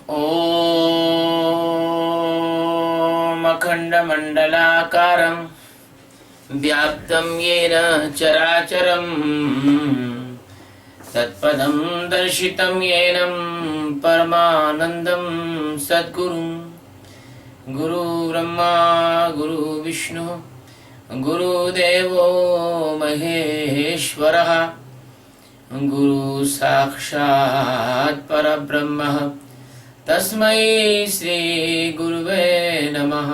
ॐ अखण्डमण्डलाकारं व्याप्तं येन चराचरं तत्पदं दर्शितं येन परमानन्दं सद्गुरुं गुरुब्रह्मा गुरुविष्णु गुरुदेवो महेश्वरः गुरु साक्षात् परब्रह्म तस्मै श्री गुरुवे नमः।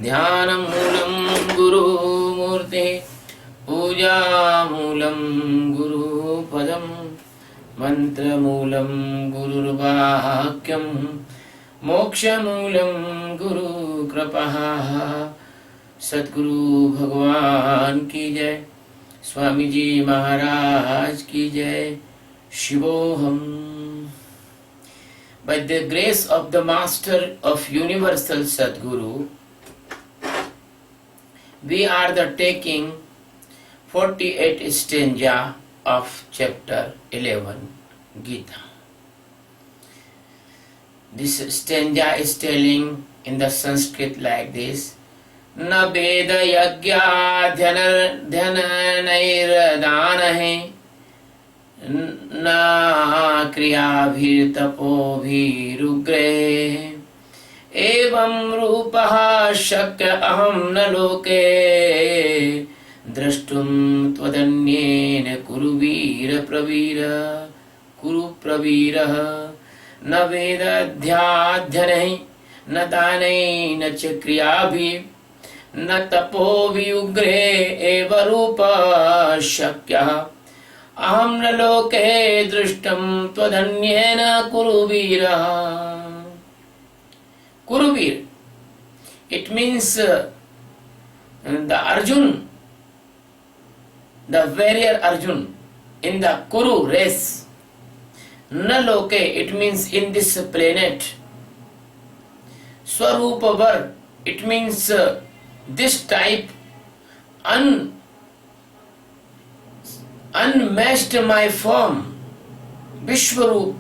ध्यानमूलं गुरुमूर्ति पूजामूलं गुरुपदं मंत्रमूलं गुरुर्वाक्यं मोक्षमूलं गुरुकृपः। सद्गुरु भगवान की जय, स्वामी जी महाराज की जय। शिवोहम। By the grace of the Master of Universal Sadguru, we are the taking 48 stanza of chapter 11 Geeta. This stanza is telling in the Sanskrit like this: न वेद यज्ञा ध्यानैर्दानैः न क्रियाभिर्तपोभिरुग्रे एवं रूपः शक्य अहं न लोके द्रष्टुं त्वदन्येन कुरु वीर प्रवीर कुरु प्रवीरः। न वेदाध्याध्यनैः न दानैः न च क्रियाभिः न तपोभिरुग्रे एव रूपः शक्यः अहं न लोके दृष्टं त्वदन्येन कुरुवीरः। Kuruvir, it means the Arjun, the warrior Arjun in the Kuru race. Na loke, it means in this planet. Swarupa var, it means this type unmatched my form. Vishwarup,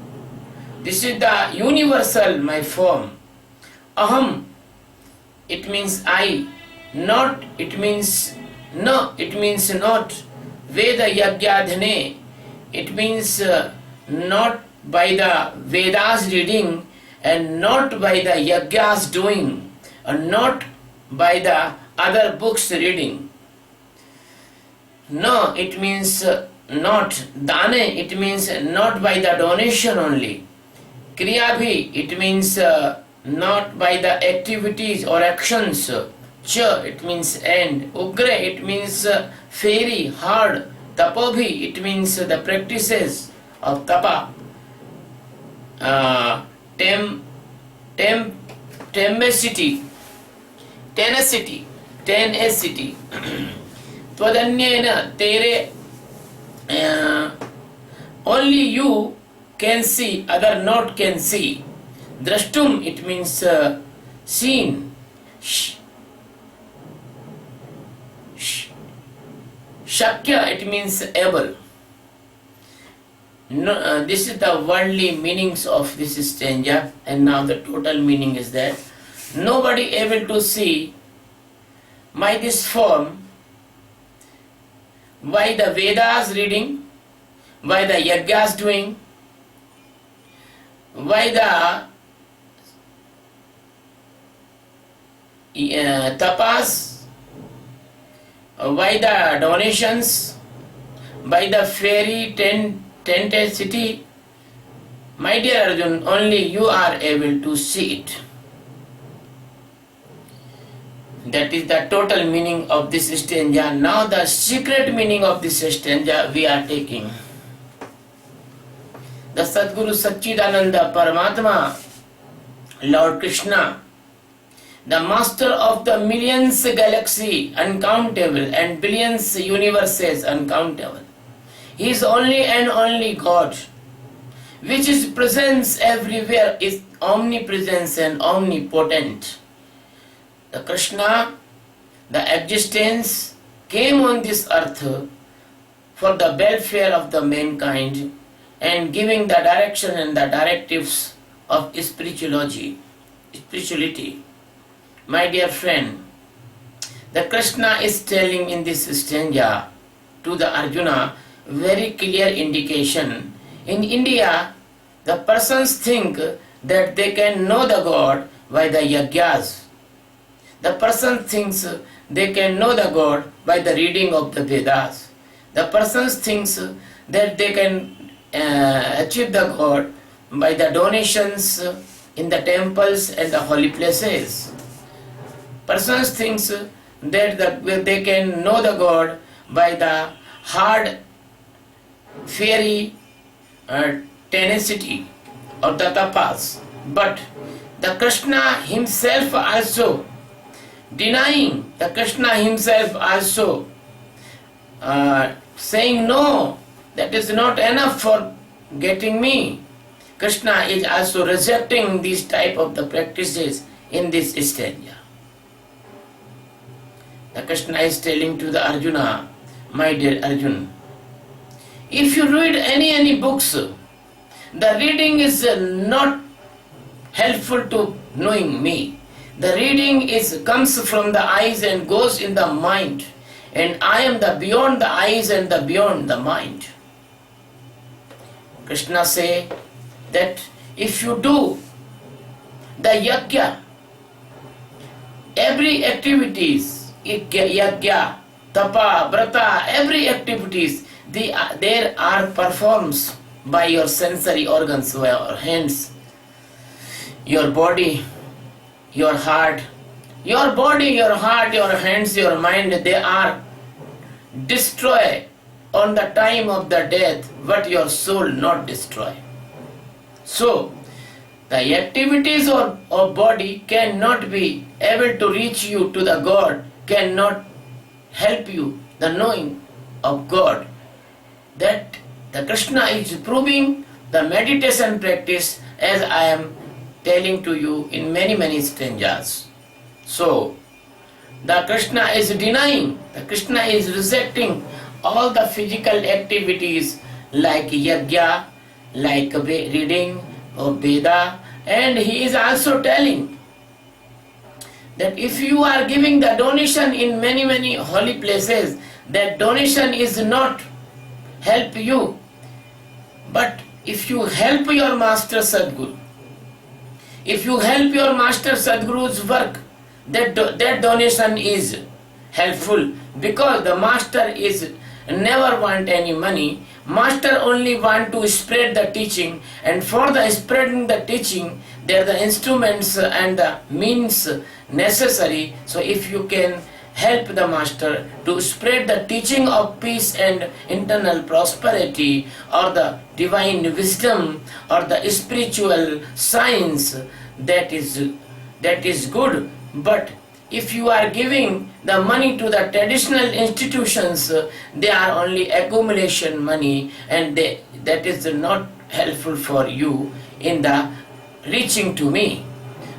this is the universal my form. Aham, it means I. Not, it means no, it means not. Veda yagyadhane, it means not by the Vedas reading and not by the yagyas doing and not by the other books reading. No, it means not. Dane, it means not by the donation only. Kriyabhi, it means not by the activities or actions. Cha, it means end. Ugre, it means fairy, hard. Tapobhi, it means the practices of tapa. Tenacity. Twadanyena, tere, only you can see, other not can see. Drashtum, it means seen. Shakya, it means able. No, this is the worldly meanings of this stanza, and now the total meaning is that nobody able to see my this form, why the Vedas reading, why the Yagyas doing, why the tapas, by the donations, by the fairy tented city. My dear Arjun, only you are able to see it. That is the total meaning of this stanza. Now the secret meaning of this stanza we are taking. The Sadguru Satchidananda Paramatma, Lord Krishna, the master of the millions galaxy uncountable and billions universes uncountable. He is only and only God, which is presence everywhere, is omnipresence and omnipotent. The Krishna, the existence, came on this earth for the welfare of the mankind and giving the direction and the directives of spirituality. My dear friend, the Krishna is telling in this stanza to the Arjuna very clear indication. In India, the persons think that they can know the God by the yagyas. The person thinks they can know the God by the reading of the Vedas. The person thinks that they can achieve the God by the donations in the temples and the holy places. Persons thinks that they can know the God by the hard, fiery tenacity of the tapas. But the Krishna himself also denying, the Krishna himself also saying no, that is not enough for getting me. Krishna is also rejecting these type of the practices in this stanza. The Krishna is telling to the Arjuna, my dear Arjuna, if you read any books, the reading is not helpful to knowing me. The reading comes from the eyes and goes in the mind, and I am the beyond the eyes and the beyond the mind. Krishna say that if you do the yajna, every activities, yajna, tapa, brata, every activities, there are performed by your sensory organs, your hands, your body, your heart. Your body, your heart, your hands, your mind, they are destroy on the time of the death, but your soul not destroy. So, the activities of body cannot be able to reach you to the God, cannot help you the knowing of God. That the Krishna is proving the meditation practice, as I am telling to you in many stanzas. So, the Krishna is denying, the Krishna is rejecting all the physical activities like yajna, like reading of Veda, and he is also telling that if you are giving the donation in many holy places, that donation is not help you. But if you help your Master Sadguru, if you help your Master Sadguru's work, that donation is helpful, because the Master is never want any money. Master only want to spread the teaching, and for the spreading the teaching, there are the instruments and the means necessary. So if you can help the Master to spread the teaching of peace and internal prosperity, or the divine wisdom, or the spiritual science, that is good. But if you are giving the money to the traditional institutions, they are only accumulation money, and that is not helpful for you in the reaching to me.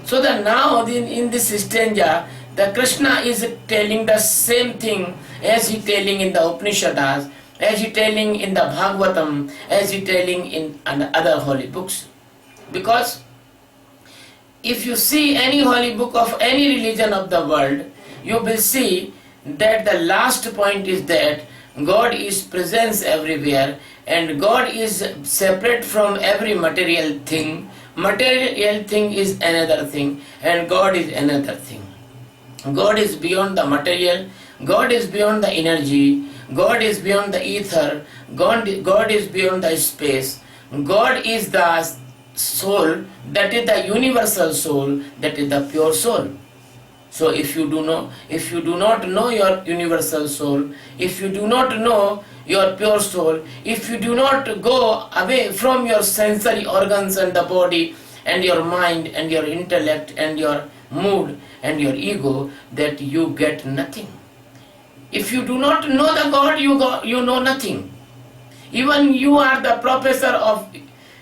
So that now in this stanza, the Krishna is telling the same thing as he telling in the Upanishads, as he telling in the Bhagavatam, as he telling in other holy books. Because if you see any holy book of any religion of the world, you will see that the last point is that God is present everywhere, and God is separate from every material thing. Material thing is another thing, and God is another thing. God is beyond the material, God is beyond the energy, God is beyond the ether, God is beyond the space. God is the soul, that is the universal soul, that is the pure soul. So if you do not know your universal soul, if you do not know your pure soul, if you do not go away from your sensory organs and the body and your mind and your intellect and your mood and your ego, that you get nothing. If you do not know the God, you know nothing. Even you are the professor of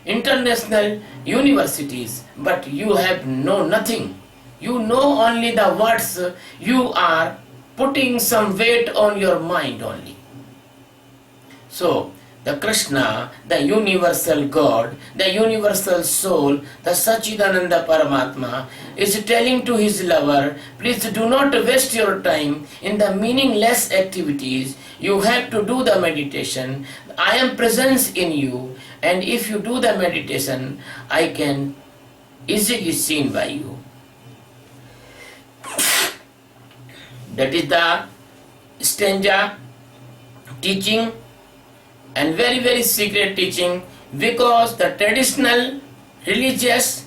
international universities, but you have know nothing. You know only the words. You are putting some weight on your mind only. So the Krishna, the universal God, the universal soul, the Sachidananda Paramatma, is telling to his lover, please do not waste your time in the meaningless activities. You have to do the meditation. I am present in you, and if you do the meditation, I can easily seen by you. That is the stanza teaching, and very, very secret teaching, because the traditional religious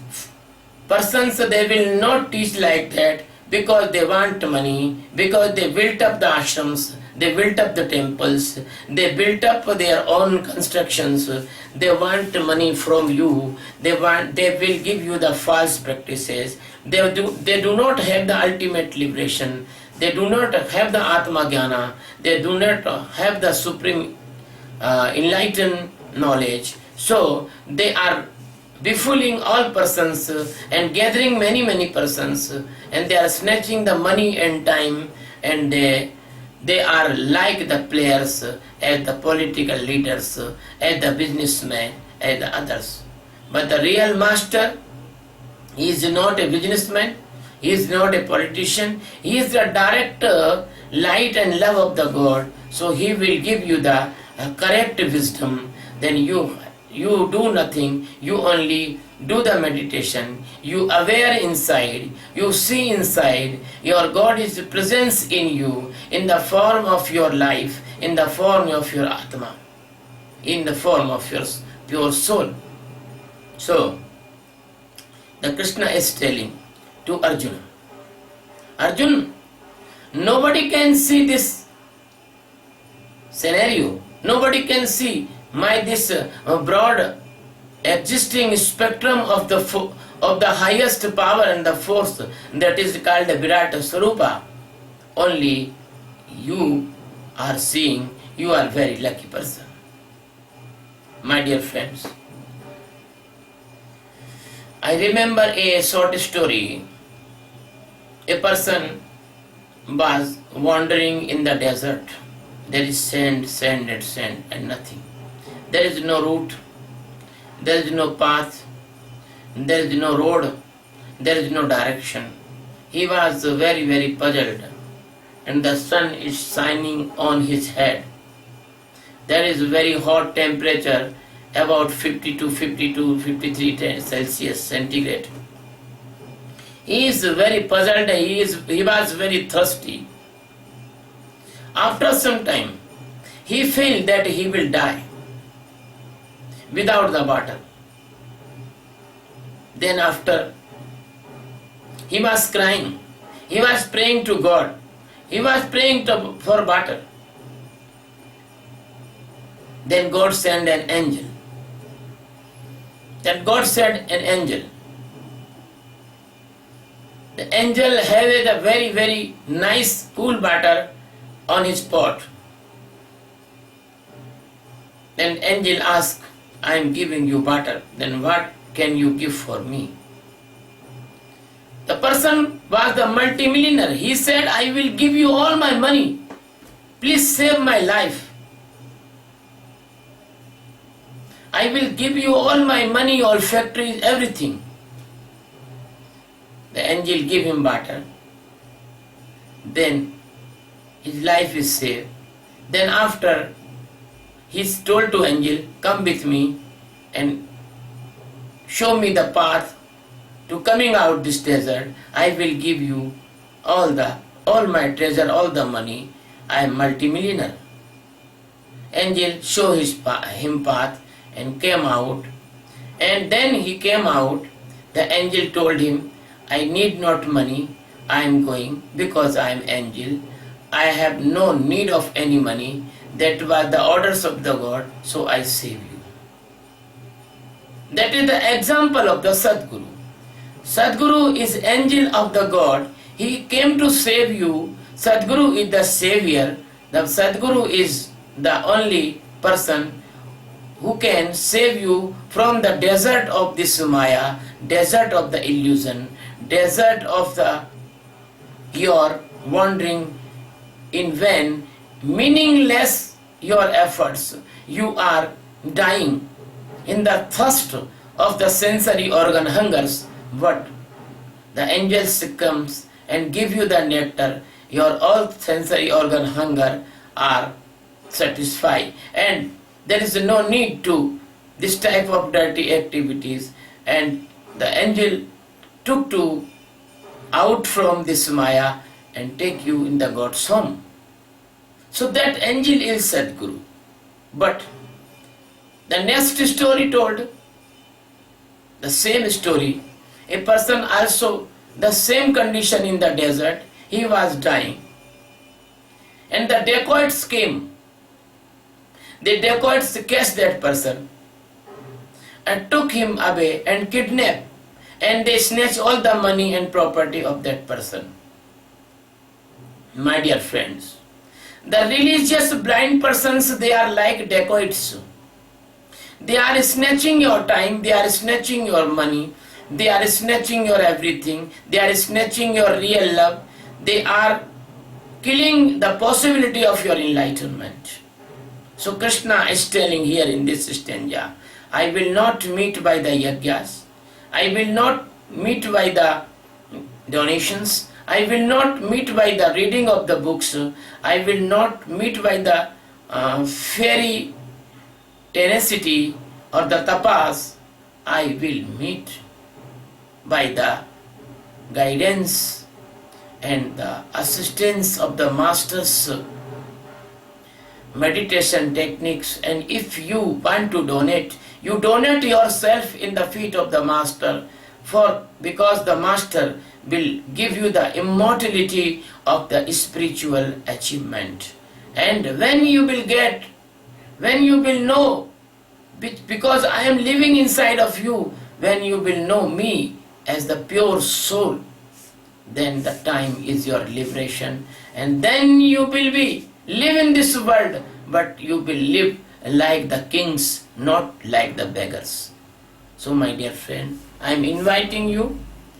persons, they will not teach like that, because they want money, because they built up the ashrams, they built up the temples, they built up their own constructions, they want money from you, they will give you the false practices, they do not have the ultimate liberation, they do not have the Atma Jnana, they do not have the supreme enlightened knowledge. So they are befooling all persons and gathering many persons, and they are snatching the money and time, and they are like the players, as the political leaders, as the businessmen, as the others. But the real master, he is not a businessman, he is not a politician, he is the direct light and love of the God. So he will give you the correct wisdom. Then you do nothing, you only do the meditation, you aware inside, you see inside, your God is present in you, in the form of your life, in the form of your Atma, in the form of your pure soul. So, the Krishna is telling to Arjuna, Arjun, nobody can see this scenario, nobody can see this broad existing spectrum of the highest power and the force that is called the Virat Swarupa. Only you are seeing. You are very lucky person. My dear friends, I remember a short story. A person was wandering in the desert. There is sand and nothing. There is no route, there is no path, there is no road, there is no direction. He was very puzzled, and the sun is shining on his head. There is very hot temperature, about 53 Celsius centigrade. He is very puzzled, he was very thirsty. After some time, he felt that he will die without the water. Then after, he was crying, he was praying to God, he was praying for water. Then God sent an angel. That God sent an angel. The angel had a very nice cool water on his pot. Then angel asked, I am giving you water, then what can you give for me? The person was the multimillionaire. He said, I will give you all my money. Please save my life. I will give you all my money, all factories, everything. The angel gave him water. Then his life is saved. Then after, he told to angel, come with me and show me the path to coming out this desert. I will give you all my treasure, all the money. I am multimillionaire. Angel show him path and came out. And then he came out. The angel told him, I need not money. I am going because I am angel. I have no need of any money. That was the orders of the God, so I save you. That is the example of the Sadguru. Sadguru is angel of the God. He came to save you. Sadguru is the savior. The Sadguru is the only person who can save you from the desert of this Maya, desert of the illusion, desert of your wandering in vain, meaningless your efforts, you are dying in the thirst of the sensory organ hungers, but the angels comes and give you the nectar, your all sensory organ hunger are satisfied, and there is no need to this type of dirty activities, and the angel took to out from this Maya and take you in the God's home. So that angel is Sadguru. But the next story told, the same story, a person also, the same condition in the desert, he was dying. And the dacoits came. The dacoits catch that person and took him away and kidnapped, and they snatch all the money and property of that person. My dear friends, the religious blind persons, they are like dacoits. They are snatching your time, they are snatching your money, they are snatching your everything, they are snatching your real love, they are killing the possibility of your enlightenment. So Krishna is telling here in this stanza, I will not meet by the yagyas, I will not meet by the donations, I will not meet by the reading of the books, I will not meet by the fairy tenacity or the tapas, I will meet by the guidance and the assistance of the master's meditation techniques. And if you want to donate, you donate yourself in the feet of the master, for because the master will give you the immortality of the spiritual achievement. And when you will know, because I am living inside of you, when you will know me as the pure soul, then the time is your liberation, and then you will be live in this world, but you will live like the kings, not like the beggars. So my dear friend, I am inviting you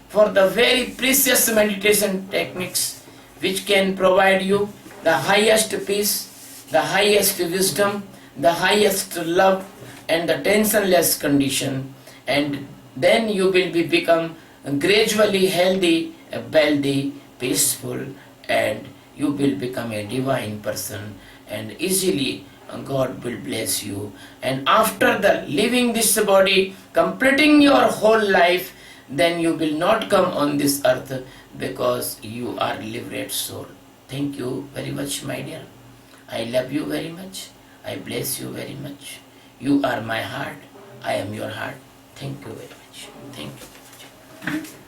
for the very precious meditation techniques which can provide you the highest peace, the highest wisdom, the highest love, and the tensionless condition, and then you will become gradually healthy, wealthy, peaceful, and you will become a divine person, and easily God will bless you. And after the leaving this body, completing your whole life, then you will not come on this earth, because you are liberated soul. Thank you very much, my dear. I love you very much. I bless you very much. You are my heart. I am your heart. Thank you very much. Thank you.